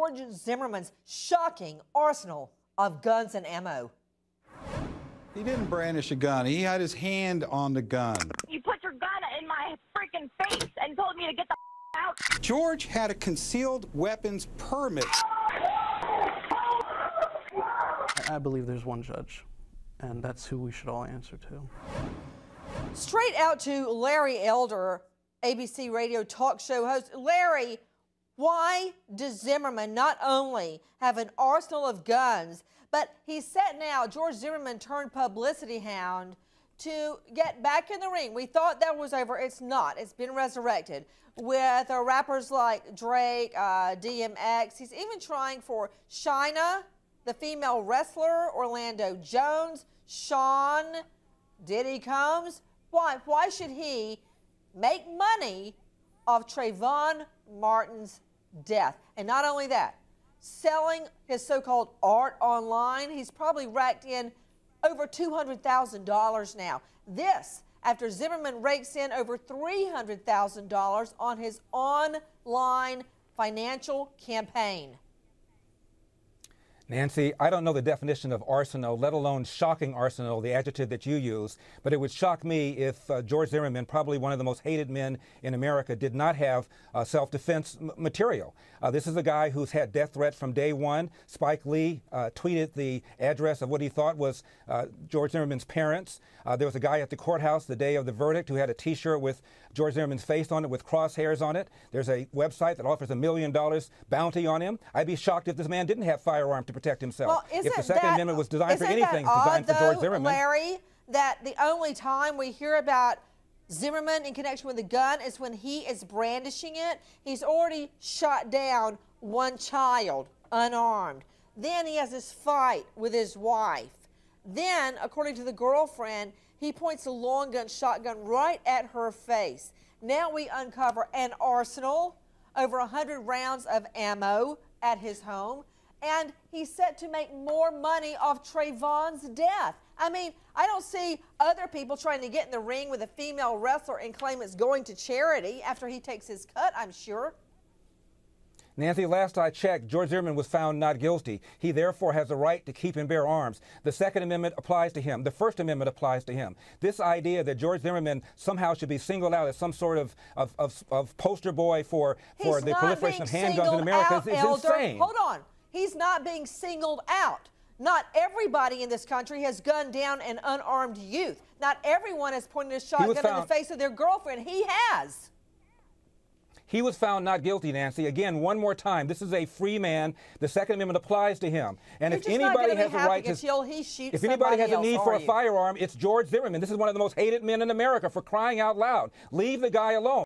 George Zimmerman's shocking arsenal of guns and ammo. He didn't brandish a gun. He had his hand on the gun. You put your gun in my freaking face and told me to get the out. George had a concealed weapons permit. I believe there's one judge, and that's who we should all answer to. Straight out to Larry Elder, ABC radio talk show host. Larry, why does Zimmerman not only have an arsenal of guns, but he's set now, George Zimmerman turned publicity hound, to get back in the ring? We thought that was over. It's not. It's been resurrected with rappers like Drake, DMX. He's even trying for Chyna, the female wrestler, Orlando Jones, Sean, Diddy Combs. Why? Why should he make money off Trayvon Martin's death? And not only that, selling his so-called art online, he's probably racked in over $200,000 now. This after Zimmerman rakes in over $300,000 on his online financial campaign. Nancy, I don't know the definition of arsenal, let alone shocking arsenal, the adjective that you use, but it would shock me if George Zimmerman, probably one of the most hated men in America, did not have self-defense material. This is a guy who's had death threats from day one. Spike Lee tweeted the address of what he thought was George Zimmerman's parents. There was a guy at the courthouse the day of the verdict who had a T-shirt with George Zimmerman's face on it with crosshairs on it. There's a website that offers $1 million bounty on him. I'd be shocked if this man didn't have firearms to protect himself. Well, if the Second Amendment was designed for anything, odd, designed for George though, Zimmerman. Larry, that the only time we hear about Zimmerman in connection with a gun is when he is brandishing it. He's already shot down one child unarmed. Then he has this fight with his wife. Then, according to the girlfriend, he points a long gun shotgun right at her face. Now we uncover an arsenal, over 100 rounds of ammo at his home, and he's set to make more money off Trayvon's death. I mean, I don't see other people trying to get in the ring with a female wrestler and claim it's going to charity after he takes his cut, I'm sure. Nancy, last I checked, George Zimmerman was found not guilty. He therefore has a right to keep and bear arms. The Second Amendment applies to him. The First Amendment applies to him. This idea that George Zimmerman somehow should be singled out as some sort of poster boy for the proliferation of handguns in America is insane. Hold on. He's not being singled out. Not everybody in this country has gunned down an unarmed youth. Not everyone has pointed a shotgun in the face of their girlfriend. He has. He was found not guilty, Nancy. Again, one more time, this is a free man. The Second Amendment applies to him. And if anybody has a right to, if anybody has a need for a firearm, it's George Zimmerman. This is one of the most hated men in America, for crying out loud. Leave the guy alone.